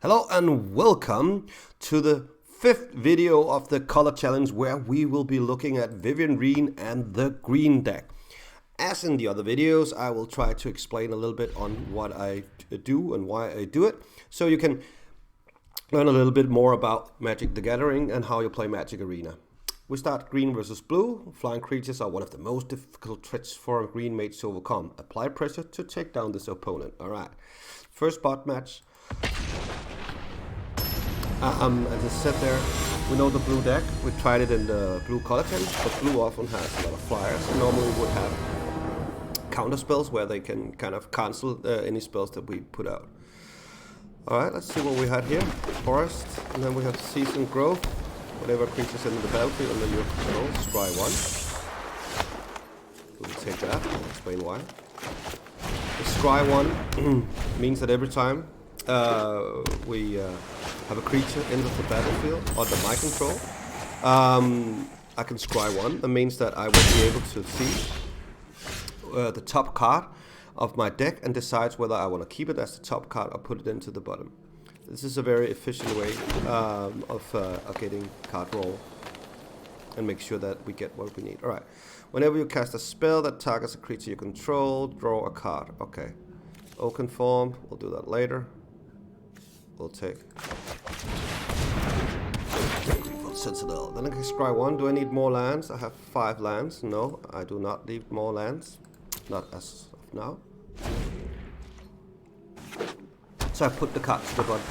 Hello and welcome to the fifth video of the color challenge where we will be looking at Vivian Green and the green deck. As in the other videos, I will try to explain a little bit on what I do and why I do it, so you can learn a little bit more about Magic the Gathering and how you play Magic Arena. We start green versus blue. Flying creatures are one of the most difficult threats for a green mage to overcome. Apply pressure to take down this opponent. Alright, first bot match. As I said there, we know the blue deck. We tried it in the blue color challenge, but blue often has a lot of flyers and normally would have counter spells where they can kind of cancel any spells that we put out. Alright, let's see what we had here. Forest, and then we have Season Growth. Whatever creatures in the battlefield under your control, scry 1. We'll take that, I'll explain why. The scry 1 means that every time we have a creature enter the battlefield under my control, I can scry 1. That means that I will be able to see the top card of my deck and decides whether I want to keep it as the top card or put it into the bottom. This is a very efficient way of getting card roll and make sure that we get what we need. Alright, whenever you cast a spell that targets a creature you control, draw a card. Okay, Oaken Form, we'll do that later. We'll take Citadel. Then I can scry 1. Do I need more lands? I have 5 lands. No, I do not need more lands. Not as of now. So I put the card to the bottom.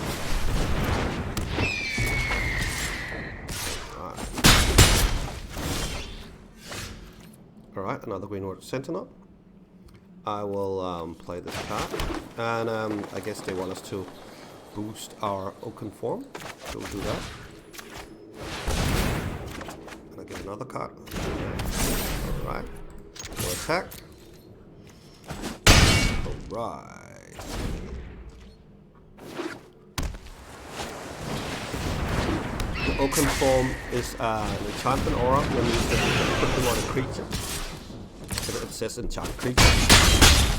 Alright, another Greenwood Sentinel. I will play this card. And I guess they want us to boost our Oaken Form. So we'll do that. And I get another card. Alright. We'll attack. Alright. Oaken Form is an enchantment aura when you put them on a creature. It says enchant creature,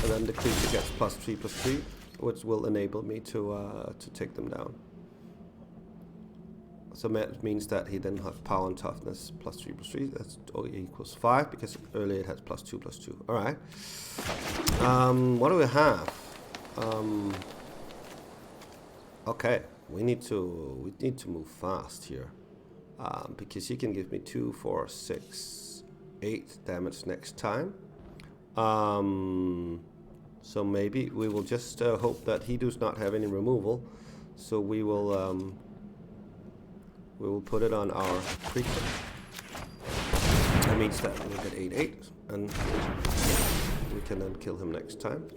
and then the creature gets +3/+3, which will enable me to take them down. So that means that he then has power and toughness +3/+3. That's equals 5 because earlier it has +2/+2. All right. What do we have? Okay. We need to move fast here, because he can give me 2, 4, 6, 8 damage next time. So maybe we will just hope that he does not have any removal. So we will put it on our creature. That means that we'll get 8/8, and we can then kill him next time.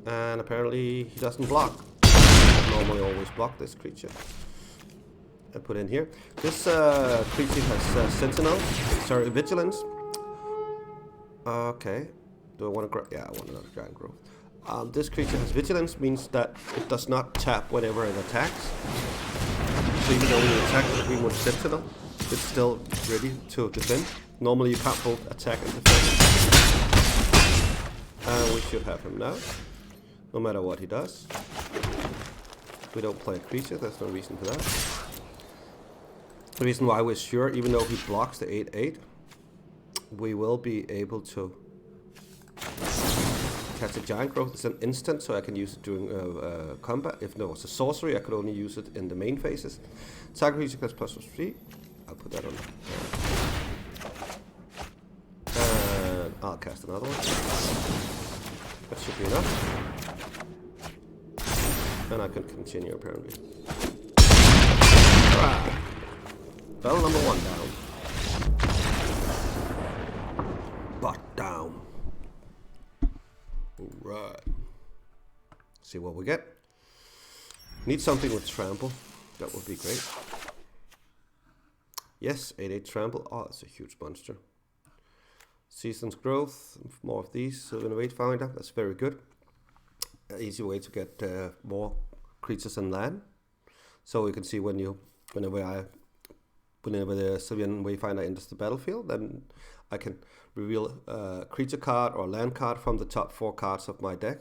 And apparently he doesn't block. I normally always block this creature. I put in here. This creature has Sentinel. Sorry, Vigilance. Okay. Do I want to? Yeah, I want another Giant Growth. This creature has Vigilance, means that it does not tap whenever it attacks. So even though we attack the Greenwood Sentinel, it's still ready to defend. Normally you can't both attack and defend. We should have him now. No matter what he does. We don't play a creature, there's no reason for that. The reason why we're sure, even though he blocks the 8/8, we will be able to catch a Giant Growth. It's an instant, so I can use it during combat. If no, it's a sorcery, I could only use it in the main phases. Target creature gets +3. I'll put that on. And I'll cast another one. That should be enough. And I can continue apparently. Right. Battle number 1 down. Bot down. Alright. See what we get. Need something with trample. That would be great. Yes, 8/8 trample. Oh, that's a huge monster. Season's Growth. More of these. Sylvan Finder. That's very good. An easy way to get more creatures and land. So you can see whenever I whenever the Sylvan Wayfinder enters the battlefield, then I can reveal a creature card or land card from the top 4 cards of my deck.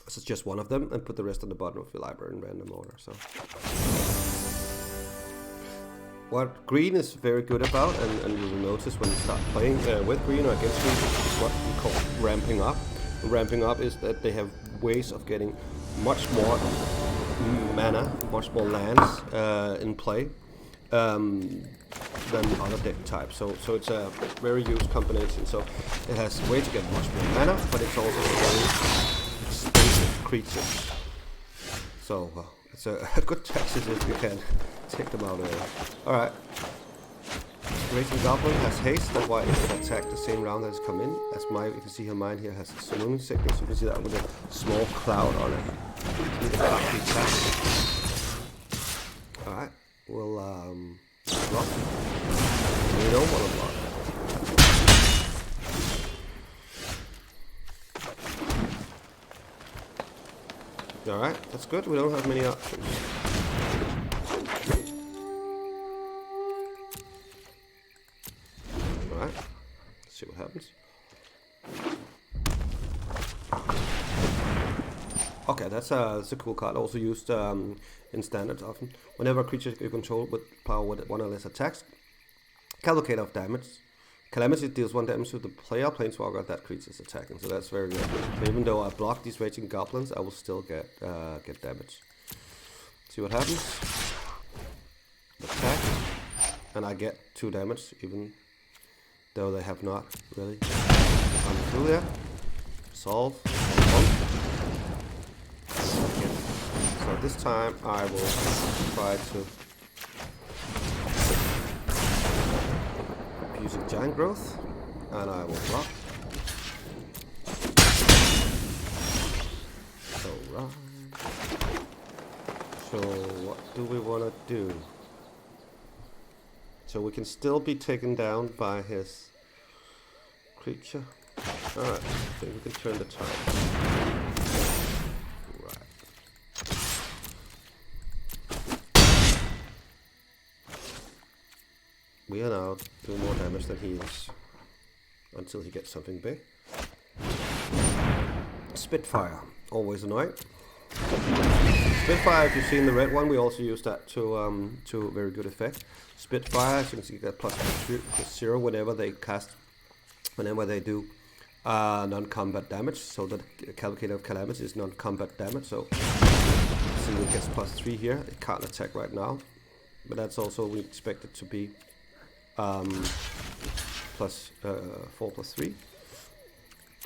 This is just one of them, and put the rest on the bottom of your library in random order. So, what green is very good about, and you will notice when you start playing with green or against green, is what we call ramping up. And ramping up is that they have ways of getting much more mana, much more lands in play than other deck types. So it's a very used combination. So it has a way to get much more mana, but it's also a very expensive creature. So it's a good taxes if you can take them out early. Alright. Raging Goblin has haste, that's why it can attack the same round that it's come in. As you can see here, mine here has a summoning sickness. You can see that with a small cloud on it. Alright, we'll block. We don't want to block. Alright, that's good. We don't have many options. Alright, let's see what happens. Okay, that's a cool card. Also used in standards often. Whenever a creature you control with power with 1 or less attacks, calculate of damage. Calamity deals 1 damage to the player planeswalker that creature is attacking. So that's very good. So even though I block these Raging Goblins, I will still get damage. See what happens. Attack, and I get 2 damage, even though they have not really gone through yet. Solve. So this time I will try to using Giant Growth, and I will block. Alright. So what do we want to do? So we can still be taken down by his creature. Alright, I think we can turn the tide. We are now doing more damage than he is, until he gets something big. Spitfire, always annoying. Spitfire, if you've seen the red one, we also use that to very good effect. Spitfire, as you can see, get +0 whenever they do non-combat damage. So the Calculator of Calamity is non-combat damage. So see, it gets +3 here. It can't attack right now, but that's also we expect it to be. Plus 4 plus 3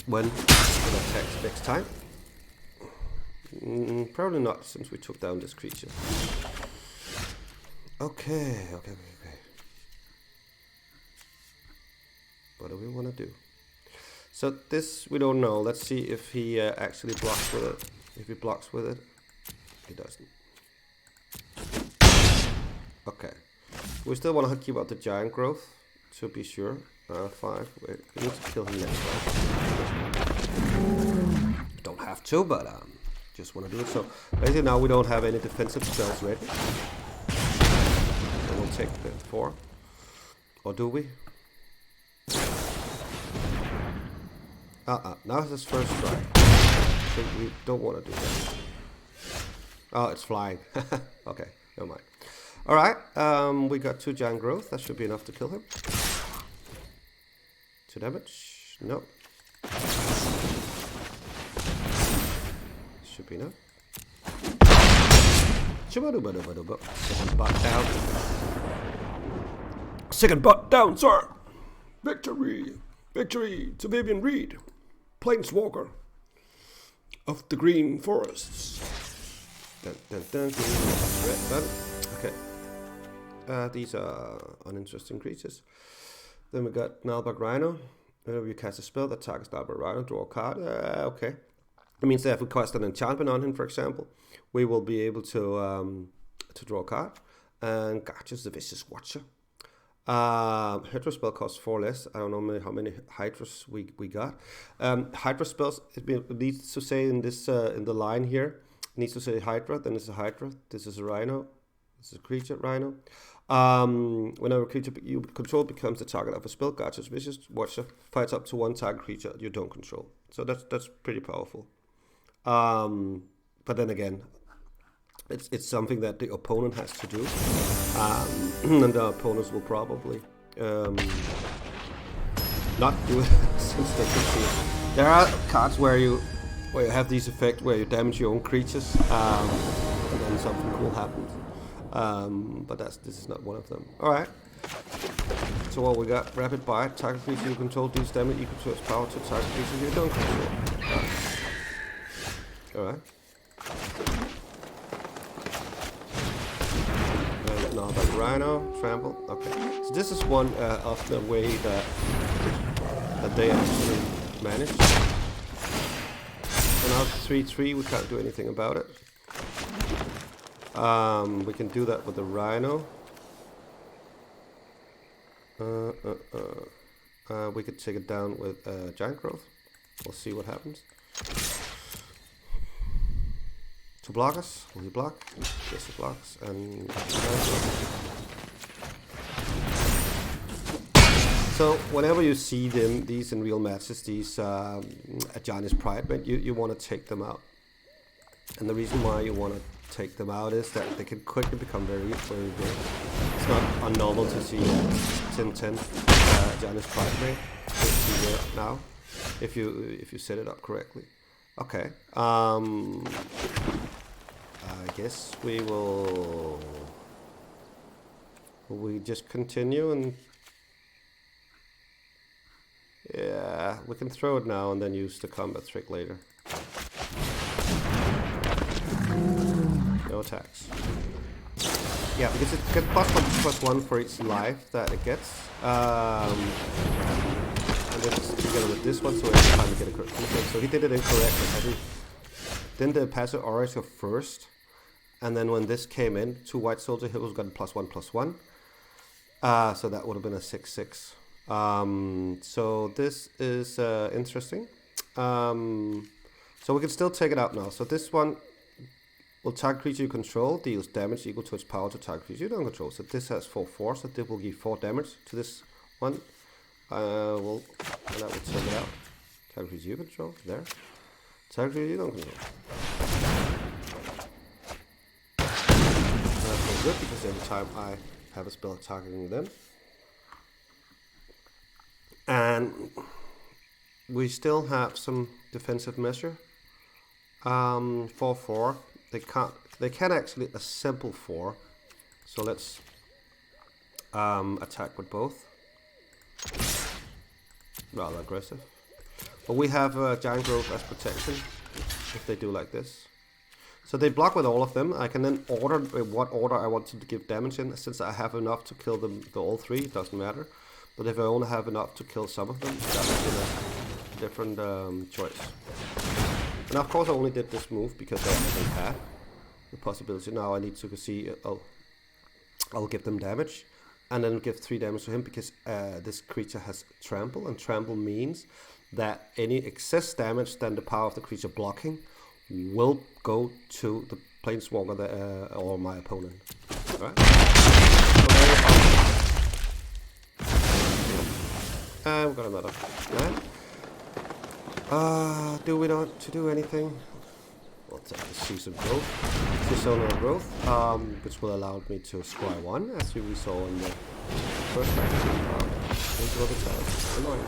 when it attacks next time. Probably not, since we took down this creature. Okay. What do we want to do? So this we don't know. Let's see if he actually blocks with it. If he blocks with it, he doesn't. Okay. We still want to keep up the Giant Growth, to be sure. 5. We need to kill him next time. Don't have to, but just want to do it. So basically now we don't have any defensive spells ready. So we'll take the 4. Or do we? Now it's his first strike. So we don't want to do that. Oh, it's flying. Okay, never mind. Alright, we got 2 Giant Growth. That should be enough to kill him. 2 damage. No. Should be enough. Second butt down. Second butt down, sir! Victory! Victory to Vivian Reed, Planeswalker of the Green Forests. Dun, dun, dun, dun. Red button. Okay. These are uninteresting creatures. Then we got Nalbag Rhino. Whenever you cast a spell that targets Nalbag Rhino, draw a card. Okay. It means that if we cast an enchantment on him, for example, we will be able to draw a card. And Garchus the Vicious Watcher. Hydra spell costs 4 less. I don't know how many Hydras we got. Hydra spells, it needs to say in this in the line here, it needs to say Hydra, then it's a Hydra. This is a Rhino. This is a creature Rhino. Whenever a creature you control becomes the target of a spell, Guardian's Vicious Watcher fights up to one target creature you don't control. So that's pretty powerful. But then again, it's something that the opponent has to do, and the opponents will probably not do it since they can see it. There are cards where you have this effect where you damage your own creatures, and then something cool happens. But this is not one of them. All right. So what we got? Rapid Bite. Target creature you control deals damage equal to its power to target creature you don't control. All right. Now about Rhino, Trample. Okay. So this is one of the way that they actually manage. So now 3/3, we can't do anything about it. We can do that with the Rhino. We could take it down with Giant Growth. We'll see what happens. To block us, will you block? Yes, it blocks. And so whenever you see these in real matches, these Giant's Pride, you want to take them out. And the reason why you want to take them out is that they can quickly become very, very big. It's not unnormal to see 10-10 Giant's Pride made now, if you set it up correctly. Okay. I guess we will just continue, and yeah, we can throw it now and then use the combat trick later. No attacks. Yeah, because it gets +1/+1 for each life that it gets. And then it's together with this one, so every time we get a critical hit. So he did it incorrectly. Then the passive Oracle first, and then when this came in, 2 White Soldier, he was got a +1/+1. So that would have been a 6/6. So this is interesting. So we can still take it out now. So this one will target creature you control deals damage equal to its power to target creature you don't control. So this has 4/4, so this will give 4 damage to this one. And that will take it out. Target creature you control, there. Target creature you don't control. That's not good because every time I have a spell targeting them. And we still have some defensive measure. 4/4. They can actually assemble 4. So let's attack with both. Rather aggressive. But we have Giant Growth as protection if they do like this. So they block with all of them. I can then order what order I want to give damage in. Since I have enough to kill them, all 3, it doesn't matter. But if I only have enough to kill some of them, that's a different choice. And of course I only did this move because I had the possibility. Now I need to see, I'll give them damage. And then give 3 damage to him because this creature has Trample. And Trample means that any excess damage than the power of the creature blocking will go to the Planeswalker or my opponent. Alright? And we've got another land. Do we not to do anything? We'll take the Season Growth, Seasonal Growth, which will allow me to scry 1, as we saw in the first round. Annoying.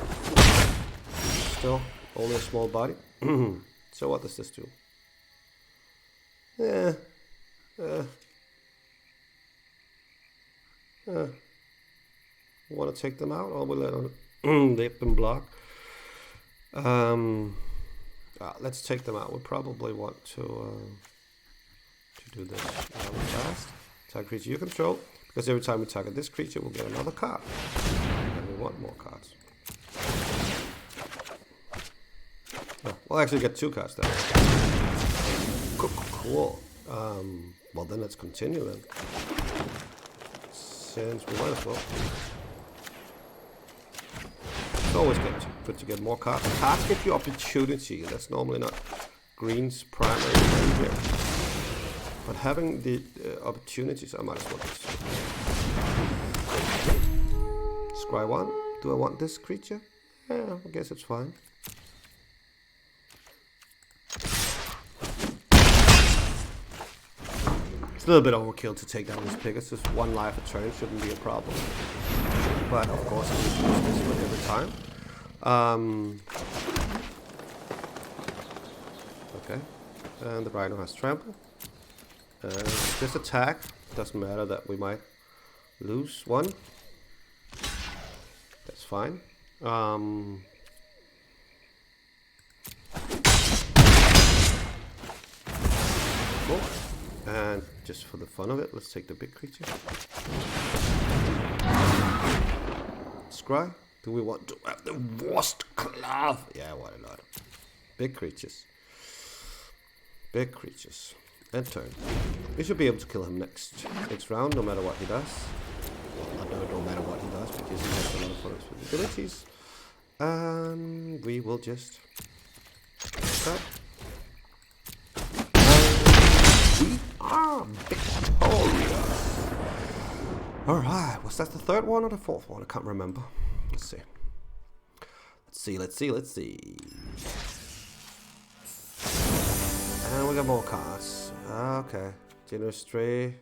Still, only a small body. So what does this do? Want to take them out, or will let them block? Let's take them out. We probably want to do this fast. Target creature you control, because every time we target this creature, we'll get another card. And we want more cards. Oh, we'll actually get 2 cards then. Cool. Well, then let's continue then. Since we might as well. It's always good to get more cards. Cards give you opportunity. That's normally not green's primary thing here. But having the opportunities, I might as well just Scry 1. Do I want this creature? Yeah, I guess it's fine. It's a little bit overkill to take down this pig. It's just 1 life a turn, shouldn't be a problem. But of course, I need to use this one every time. Okay, and the Rhino has trample. Just attack. Doesn't matter that we might lose 1. That's fine. Cool. And just for the fun of it, let's take the big creature. Scry. Do we want to have the worst club? Yeah, why not? Big creatures. Big creatures. End turn. We should be able to kill him next round, no matter what he does. Well, no matter what he does, because he has a lot of bonus with abilities. And we will just cut. And we are victorious. Alright, was that the 3rd one or the 4th one? I can't remember. Let's see. Let's see. And we got more cards. Okay. Generous Stray.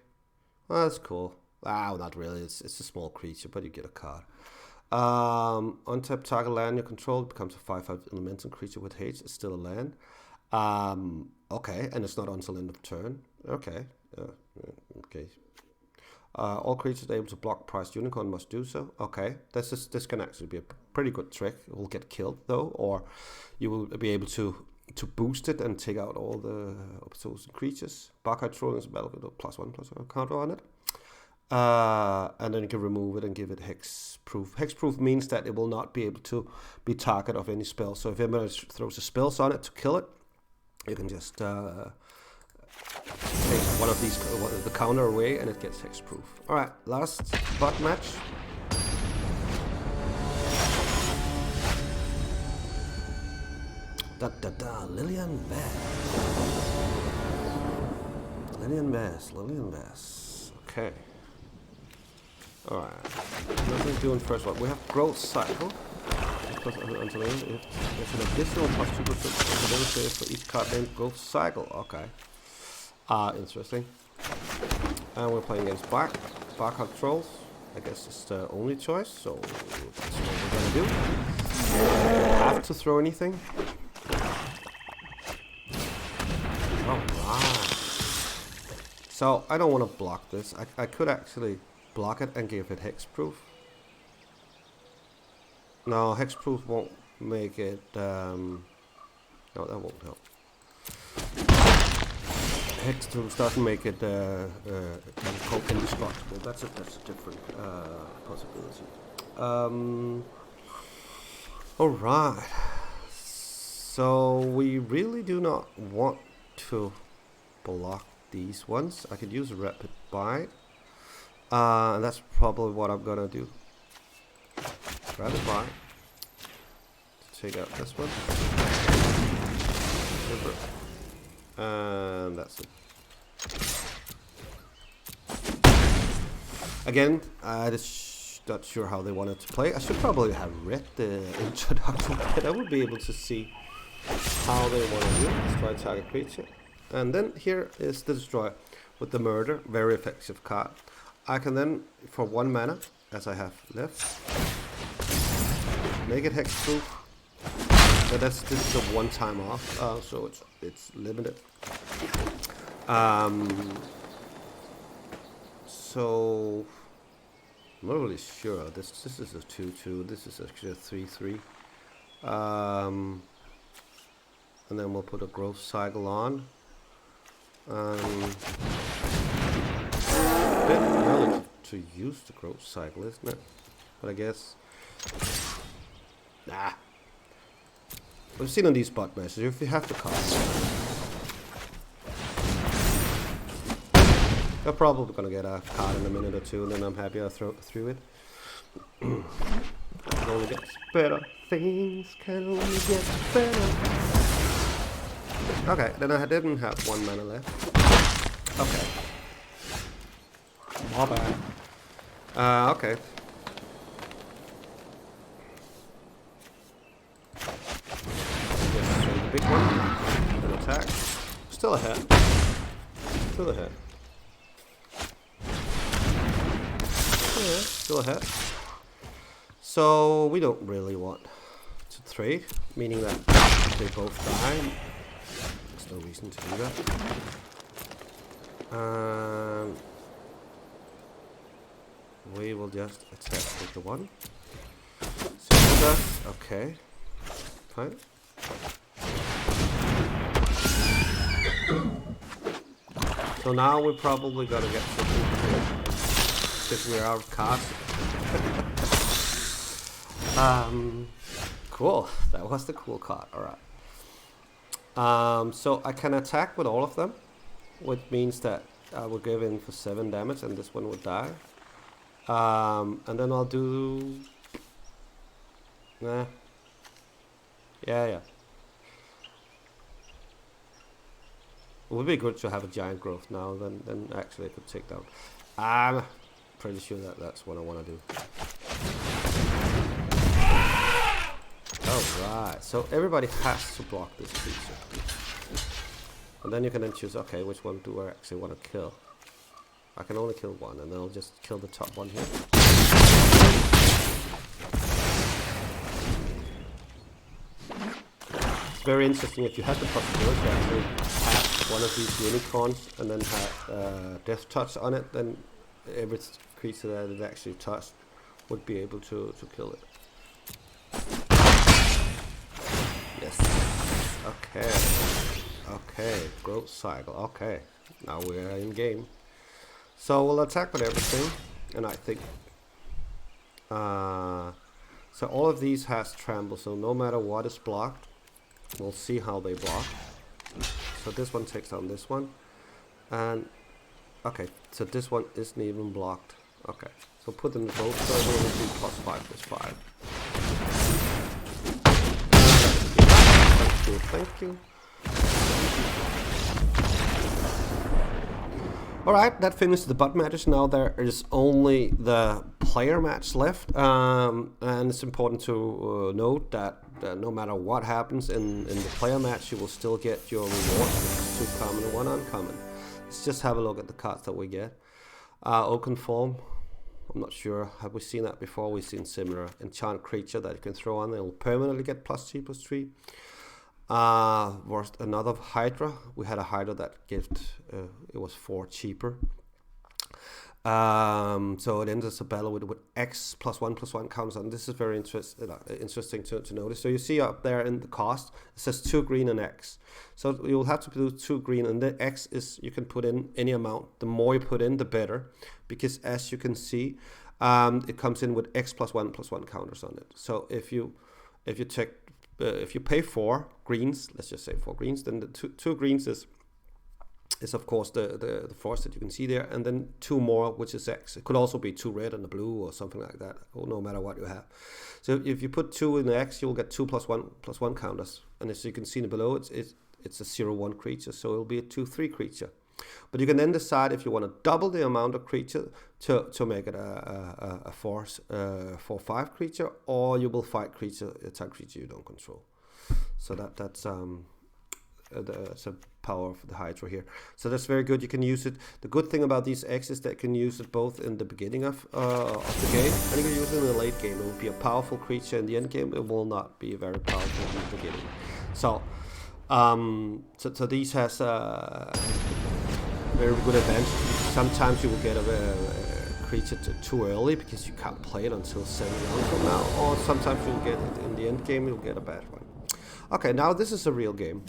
Well, that's cool. Not really. It's a small creature, but you get a card. Untap target land you control becomes a 5/5 elemental creature with haste. It's still a land. Okay, and it's not until end of turn. Okay. Okay. All creatures able to block priced unicorn must do so. Okay, this can actually be a pretty good trick. It will get killed though, or you will be able to boost it and take out all the opposing creatures. Barkhide Troll is a battle with a +1/+1 counter on it. And then you can remove it and give it hexproof. Hexproof means that it will not be able to be target of any spell. So if anybody throws a spells on it to kill it, you can just take one of these, the counter away, and it gets hexproof. All right, last bot match. Lillian Bass. Okay. All right. Nothing doing first one. We have growth cycle. Because until then, there's an additional +2% for each card named growth cycle. Okay. Interesting. And we're playing against Barkhide Trolls. I guess it's the only choice, so that's what we're gonna do. Don't have to throw anything. Alright. So I don't want to block this. I could actually block it and give it hexproof. No, hexproof won't make it. No, that won't help. Hexproof doesn't make it indestructible. That's a different possibility. All right. So we really do not want to block these ones. I could use a rapid bite. And that's probably what I'm gonna do. Rapid bite. Take out this one. Super. And that's it. Again, I'm just not sure how they wanted to play. I should probably have read the introduction, but I would be able to see how they want to do it. Destroy target creature. And then here is the destroy with the murder. Very effective card. I can then, for 1 mana, as I have left, make it hexproof. But this is a 1-time off, so it's limited. So I'm not really sure. This is a 2/2. This is actually a 3/3. And then we'll put a growth cycle on. A bit early to use the growth cycle, isn't it? But I guess. Nah. We've seen on these bot matches, if you have the cost, I'm probably gonna get a card in a minute or two, and then I'm happy I throw through it. It only gets better. Things can only get better. Okay, then I didn't have 1 mana left. Okay. My bad. Okay. big one. And attack. Still ahead. Still ahead. Yeah, still ahead. So we don't really want to trade, meaning that they both die. There's no reason to do that. We will just attack with the one. So that's okay. Fine. So now we're probably gonna get something because we're out of cards. Cool. That was the cool card. Alright. So I can attack with all of them, which means that I will give in for 7 damage and this one will die. And then I'll do... Nah. Yeah. It would be good to have a giant growth now, then actually I could take down. I'm pretty sure that that's what I want to do. Alright, so everybody has to block this creature. And then you can then choose, okay, which one do I actually want to kill? I can only kill one, and then I'll just kill the top one here. It's very interesting if you have the possibility to actually have one of these unicorns and then have death touch on it, then every creature that it actually touched would be able to kill it. Yes. Okay. Growth cycle. Okay. Now we're in game. So we'll attack with everything, and I think so all of these has trample, so no matter what is blocked, we'll see how they block. So this one takes down this one, and okay, so this one isn't even blocked. Okay, so put them both, so it will be +5/+5. Thank you. Alright, that finished the bot matches. Now there is only the player match left, and it's important to note that no matter what happens in the player match, you will still get your reward. 2 common and 1 uncommon. Let's just have a look at the cards that we get. Oaken Form, I'm not sure, have we seen that before? We've seen similar. Enchant creature that you can throw on, it will permanently get +3/+3. Worst another Hydra. We had a Hydra that gave it was 4 cheaper. So it enters a battle with X +1/+1 counters, and this is very interesting to notice. So you see up there in the cost, it says 2 green and X. So you'll have to do 2 green, and the X is you can put in any amount. The more you put in, the better, because as you can see, it comes in with X +1/+1 counters on it. So if you check. If you pay 4 greens, let's just say 4 greens, then the two greens is of course the force that you can see there, and then 2 more, which is X. It could also be 2 red and a blue or something like that, or no matter what you have. So if you put 2 in the X, you'll get 2 +1/+1 counters, and as you can see below, it's a 0/1 creature, so it'll be a 2/3 creature. But you can then decide if you want to double the amount of creature to make it a 4/5 creature, or you will fight attack creature you don't control. So that's a power of the Hydra here. So that's very good. You can use it. The good thing about these X is that you can use it both in the beginning of the game, and you can use it in the late game. It will be a powerful creature in the end game. It will not be very powerful in the beginning. So these has very good advantage. Sometimes you will get a creature too early because you can't play it until 7 rounds from now, or sometimes you'll get it in the end game, you'll get a bad one. Okay, now this is a real game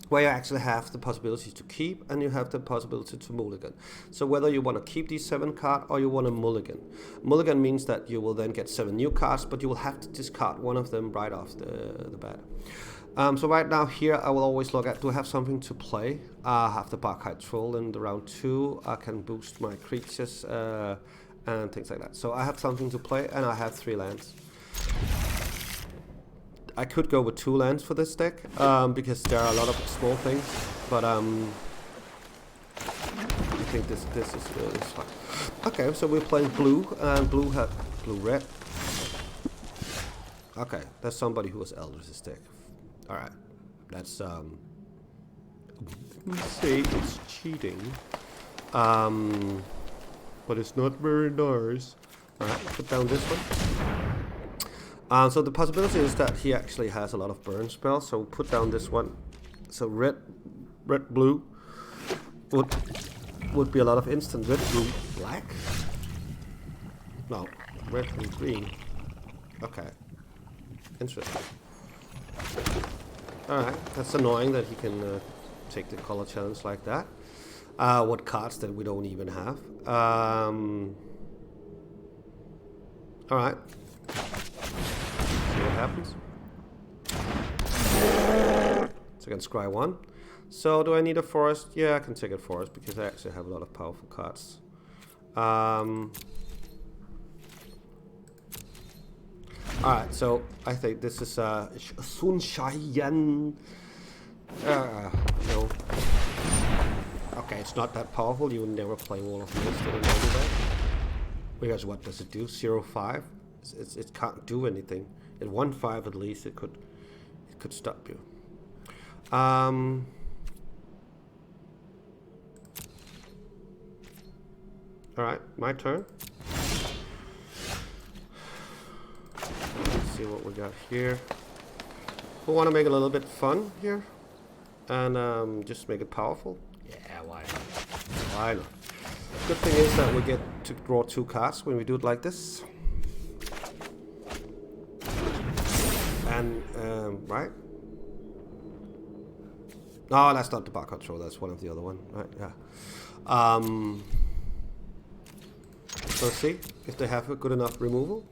where you actually have the possibility to keep, and you have the possibility to mulligan. So whether you want to keep these 7 cards or you want to mulligan. Mulligan means that you will then get 7 new cards, but you will have to discard one of them right off the bat. So right now here I will always look at, do I have something to play? I have the Barkhide Troll in the round 2. I can boost my creatures and things like that. So I have something to play, and I have 3 lands. I could go with 2 lands for this deck because there are a lot of small things, but I think this is fine. Okay, so we're playing blue, and blue had blue-red. Okay, that's somebody who has Eldritch's deck. Alright. That's say it's cheating. But it's not very nice. Alright, put down this one. So the possibility is that he actually has a lot of burn spells, so put down this one. So red, blue would be a lot of instant. Red, blue, black? No, red and green. Okay. Interesting. Alright, that's annoying that he can take the color challenge like that. What cards that we don't even have. Alright. See what happens. So I can scry 1. So do I need a forest? Yeah, I can take a forest because I actually have a lot of powerful cards. Alright, so I think this is Sun Shayan. No. Okay, it's not that powerful. You would never play Wall of Mist in a normal deck. Because what does it do? 0-5? It can't do anything. At 1-5 at least it could stop you. Alright, my turn. Let's see what we got here. We want to make it a little bit fun here. And just make it powerful. Yeah, why not? Why not? Good thing is that we get to draw 2 cards when we do it like this. And, right? No, that's not the bar control, that's one of the other one. Right, yeah. So let's see if they have a good enough removal.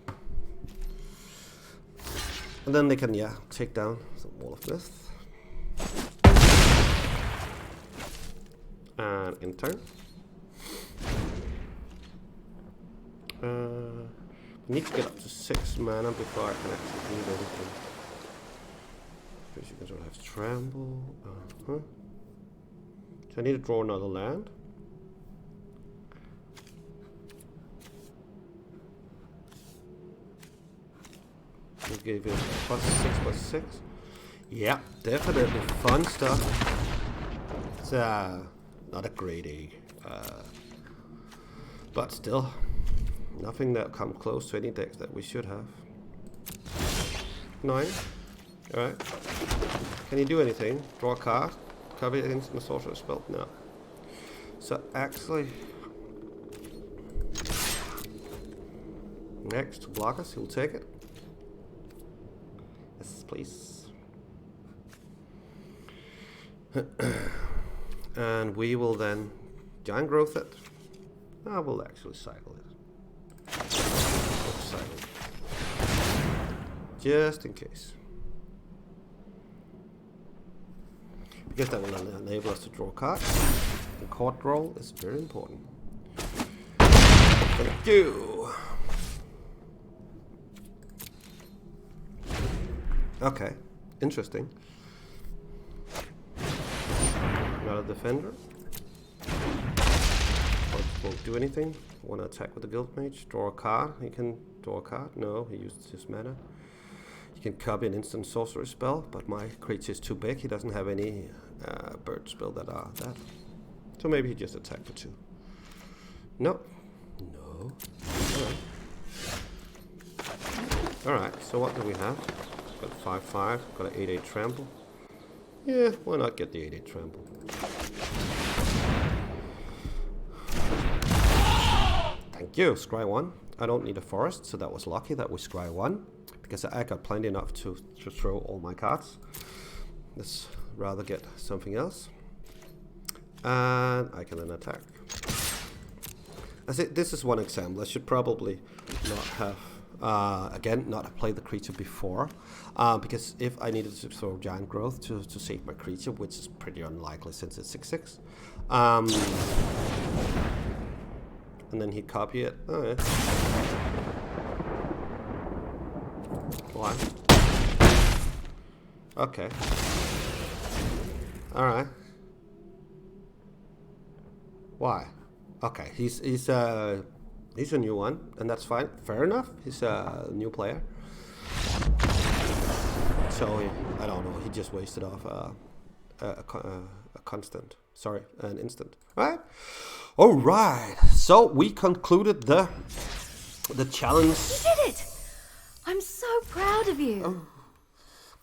And then they can, yeah, take down the Wall of Mist. And in turn. I need to get up to 6 mana before I can actually do anything. Because you can sort of have trample. So I need to draw another land. We'll give it +6/+6. Yeah, definitely fun stuff. It's not a great A, but still nothing that come close to any decks that we should have. 9. Alright. Can you do anything? Draw a card? Copy it against the sorcerer spell? No. So actually, next to block us, he'll take it. Yes, please. And we will then giant growth it. I will actually cycle it. Cycle. Just in case. Because that will enable us to draw cards. The card draw is very important. Thank you. Okay, interesting. Not a defender. Won't do anything. Want to attack with the guild mage? Draw a card. He can draw a card. No, he used his mana. He can copy an instant sorcery spell, but my creature is too big. He doesn't have any bird spell that are that. So maybe he just attack for 2. No. No. Alright. Alright, so what do we have? Got 5/5, got an 8/8 trample. Yeah, why not get the 8/8 trample? Thank you, scry 1. I don't need a forest, so that was lucky that we scry 1. Because I got plenty enough to throw all my cards. Let's rather get something else. And I can then attack. I think this is one example. I should probably not have, again, not played the creature before. Because if I needed to throw giant growth to save my creature, which is pretty unlikely since it's 6/6. And then he'd copy it. Oh, yeah. Why? Okay. Alright. Why? Okay, he's a new one, and that's fine. Fair enough. He's a new player. So I don't know. He just wasted off an instant. Right? All right. So we concluded the challenge. You did it! I'm so proud of you.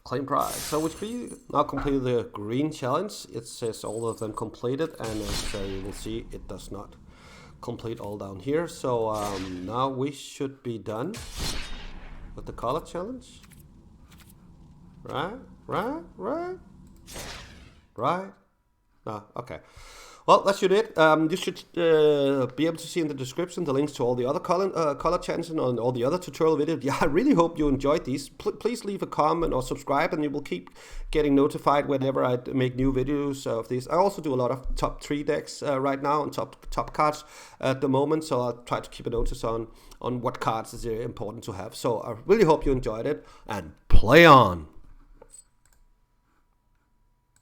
Claim prize. So which we now completed the green challenge. It says all of them completed, and as you will see, it does not complete all down here. So now we should be done with the color challenge. Right? No, okay. Well, that's it. You should be able to see in the description the links to all the other color challenges and all the other tutorial videos. Yeah, I really hope you enjoyed these. Please leave a comment or subscribe, and you will keep getting notified whenever I make new videos of these. I also do a lot of top 3 decks right now and top cards at the moment, so I'll try to keep a notice on what cards is important to have. So I really hope you enjoyed it, and play on!